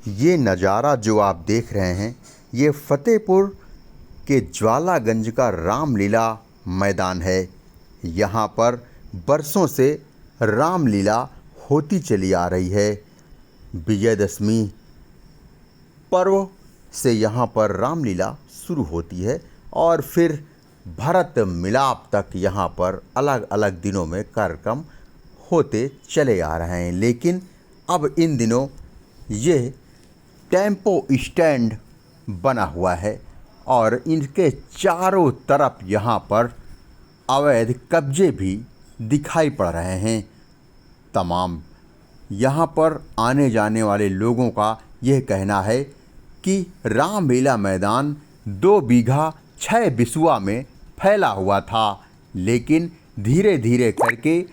ये नज़ारा जो आप देख रहे हैं, ये फतेहपुर के ज्वालागंज का रामलीला मैदान है। यहाँ पर बरसों से रामलीला होती चली आ रही है। विजयदशमी पर्व से यहाँ पर रामलीला शुरू होती है और फिर भरत मिलाप तक यहाँ पर अलग अलग दिनों में कार्यक्रम होते चले आ रहे हैं। लेकिन अब इन दिनों ये टेम्पो स्टैंड बना हुआ है और इनके चारों तरफ यहाँ पर अवैध कब्जे भी दिखाई पड़ रहे हैं। तमाम यहाँ पर आने जाने वाले लोगों का यह कहना है कि रामलीला मैदान 2 बीघा 6 बिसुआ में फैला हुआ था, लेकिन धीरे धीरे करके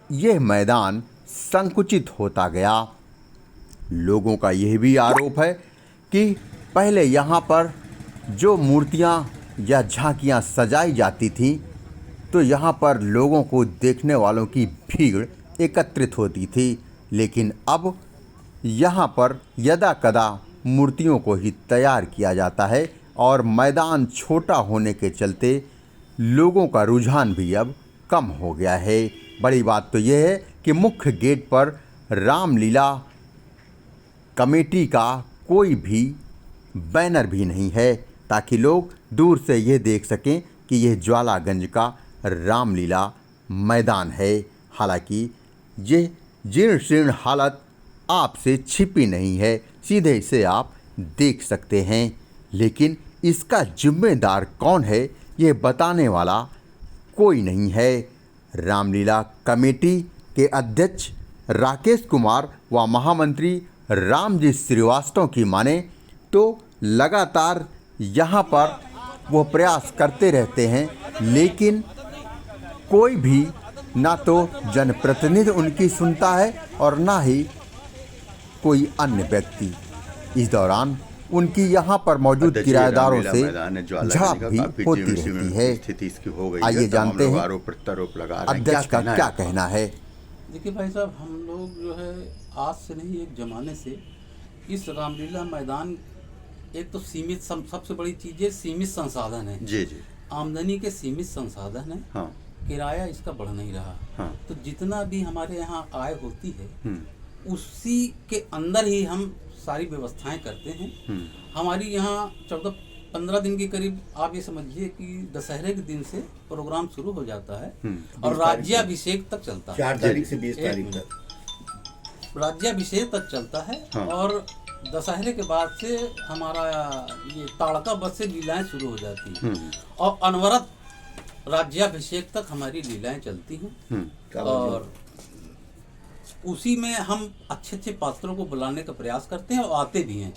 यह मैदान संकुचित होता गया। लोगों का यह भी आरोप है कि पहले यहाँ पर जो मूर्तियाँ या झांकियाँ सजाई जाती थीं, तो यहाँ पर लोगों को देखने वालों की भीड़ एकत्रित होती थी, लेकिन अब यहाँ पर यदा कदा मूर्तियों को ही तैयार किया जाता है और मैदान छोटा होने के चलते लोगों का रुझान भी अब कम हो गया है। बड़ी बात तो यह है कि मुख्य गेट पर रामलीला कमेटी का कोई भी बैनर भी नहीं है, ताकि लोग दूर से ये देख सकें कि यह ज्वालागंज का रामलीला मैदान है। हालांकि ये जीर्ण शीर्ण हालत आपसे छिपी नहीं है, सीधे इसे आप देख सकते हैं। लेकिन इसका जिम्मेदार कौन है, ये बताने वाला कोई नहीं है। रामलीला कमेटी के अध्यक्ष राकेश कुमार व महामंत्री रामजी श्रीवास्तव की माने तो लगातार यहाँ पर वो प्रयास करते रहते हैं, लेकिन कोई भी ना तो जनप्रतिनिधि उनकी सुनता है और ना ही कोई अन्य व्यक्ति। इस दौरान उनकी यहाँ पर मौजूद किराएदारों से झड़प भी होती रहती है। आइए जानते हैं अध्यक्ष का क्या कहना है। देखिए भाई साहब, हम लोग जो है आज से नहीं एक ज़माने से इस रामलीला मैदान, एक तो सीमित सबसे बड़ी चीज़ है सीमित संसाधन है जी जी, आमदनी के सीमित संसाधन है। हाँ। किराया इसका बढ़ नहीं रहा। हाँ। तो जितना भी हमारे यहाँ आय होती है उसी के अंदर ही हम सारी व्यवस्थाएं करते हैं। हमारी यहाँ 14-15 दिन के करीब आप ये समझिए कि दशहरे के दिन से प्रोग्राम शुरू हो जाता है और राज्याभिषेक तक चलता है। 4 तारीख से 20 तारीख तक राज्याभिषेक तक चलता है। हाँ। और दशहरे के बाद से हमारा ये ताड़का बस से लीलाएं शुरू हो जाती हैं और अनवरत राज्याभिषेक तक हमारी लीलाएं चलती हैं। और उसी में हम अच्छे अच्छे पात्रों को बुलाने का प्रयास करते हैं और आते भी हैं।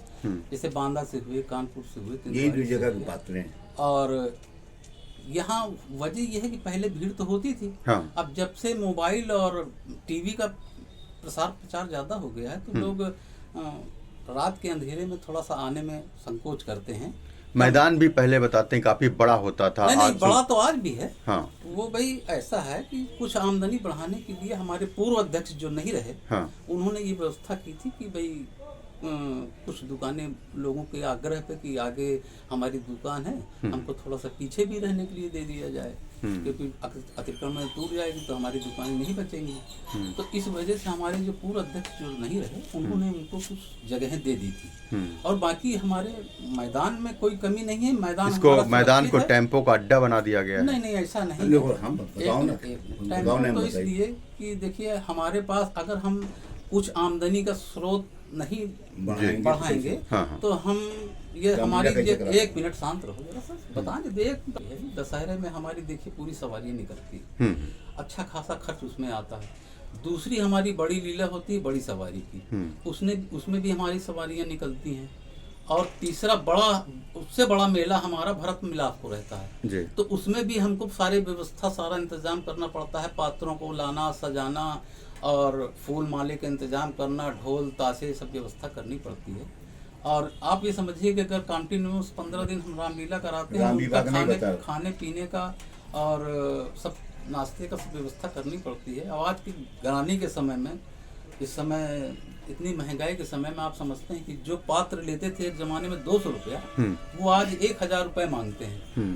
जैसे बांदा से हुए, कानपुर से हुए, यही 2 जगह के पात्र हैं। और यहाँ वजह यह है कि पहले भीड़ तो होती थी। हाँ। अब जब से मोबाइल और टीवी का प्रचार ज़्यादा हो गया है तो लोग रात के अंधेरे में थोड़ा सा आने में संकोच करते हैं। मैदान भी पहले बताते हैं काफी बड़ा होता था। नहीं, बड़ा तो आज भी है। हाँ। वो भाई ऐसा है कि कुछ आमदनी बढ़ाने के लिए हमारे पूर्व अध्यक्ष जो नहीं रहे, हाँ। उन्होंने ये व्यवस्था की थी कि भाई कुछ दुकानें लोगों के आग्रह पे कि आगे हमारी दुकान है, हमको थोड़ा सा पीछे भी रहने के लिए दे दिया जाए, क्योंकि अतिक्रमण में टूट जाएगी तो हमारी दुकानें नहीं बचेंगी। तो इस वजह से हमारे जो पूर्व अध्यक्ष जो नहीं रहे, उन्होंने उनको कुछ जगहें दे दी थी। और बाकी हमारे मैदान में कोई कमी नहीं है। मैदान को टेम्पो का अड्डा बना दिया गया है। नहीं, ऐसा नहीं। टेम्पो तो इसलिए कि देखिए हमारे पास अगर हम कुछ आमदनी का स्रोत नहीं बढ़ाएंगे तो हम ये हमारी 1 मिनट शांत रहो जरा सर, बताने दे। दशहरे में हमारी देखिए पूरी सवारी निकलती है, अच्छा खासा खर्च उसमें आता है। दूसरी हमारी बड़ी लीला होती है बड़ी सवारी की, उसमें भी हमारी सवारियाँ निकलती हैं। और तीसरा उससे बड़ा मेला हमारा भरत मिलाप को रहता है, तो उसमें भी हमको सारा इंतजाम करना पड़ता है। पात्रों को लाना, सजाना और फूल माले का इंतजाम करना, ढोल ताशे सब व्यवस्था करनी पड़ती है। और आप ये समझिए कि अगर कंटिन्यूस 15 दिन हम रामलीला कराते हैं, उसका खाने पीने का और सब नाश्ते का सब व्यवस्था करनी पड़ती है। और आज की ग्रानी के समय में इस समय इतनी महंगाई के समय में आप समझते हैं कि जो पात्र लेते थे एक जमाने में 200 रुपया, वो आज 1000 रुपये मांगते हैं।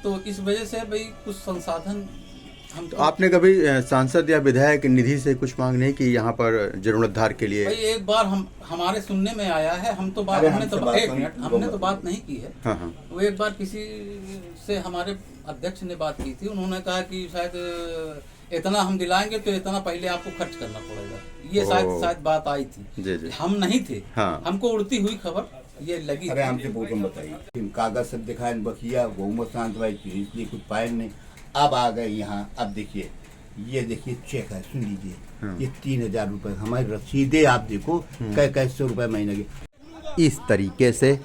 तो इस वजह से भाई कुछ संसाधन हम तो आपने कभी सांसद या विधायक निधि से कुछ मांग नहीं की यहाँ पर जीर्णोद्धार के लिए? भाई एक बार हमारे सुनने में आया है, हमने तो बात नहीं की है। हाँ। वो एक बार किसी से हमारे अध्यक्ष ने बात की थी, उन्होंने कहा कि शायद इतना हम दिलाएंगे तो इतना पहले आपको खर्च करना पड़ेगा, ये शायद बात आई थी। जी। हम नहीं थे। हाँ। हमको उड़ती हुई खबर ये लगी। अरे हमसे पूछो बताइए, कागज सब दिखाए बखिया बहुमत शांत भाई, इसलिए कुछ पाए नहीं। अब आ गए यहाँ, अब देखिए ये देखिए चेक है, सुन लीजिए, ये 3000 रुपये हमारी रसीदें आप देखो, कैसे रुपये महीने के। इस तरीके से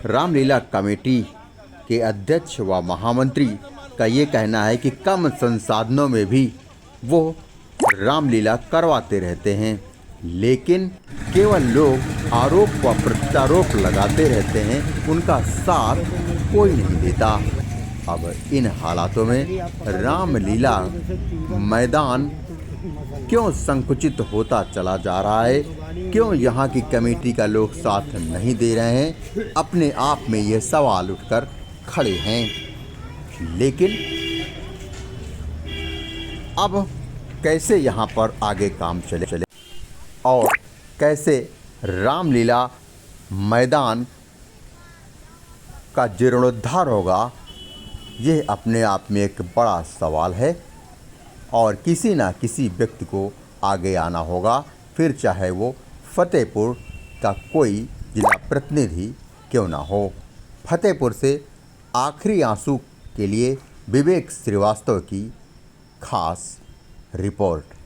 रामलीला कमेटी के अध्यक्ष व महामंत्री का ये कहना है कि कम संसाधनों में भी वो रामलीला करवाते रहते हैं, लेकिन केवल लोग आरोप व प्रत्यारोप लगाते रहते हैं, उनका साथ कोई नहीं देता। अब इन हालातों में रामलीला मैदान क्यों संकुचित होता चला जा रहा है, क्यों यहाँ की कमेटी का लोग साथ नहीं दे रहे हैं, अपने आप में ये सवाल उठकर खड़े हैं। लेकिन अब कैसे यहाँ पर आगे काम चले और कैसे रामलीला मैदान का जीर्णोद्धार होगा, ये अपने आप में एक बड़ा सवाल है और किसी ना किसी व्यक्ति को आगे आना होगा, फिर चाहे वो फतेहपुर का कोई जिला प्रतिनिधि क्यों ना हो। फतेहपुर से आखिरी आंसू के लिए विवेक श्रीवास्तव की खास रिपोर्ट।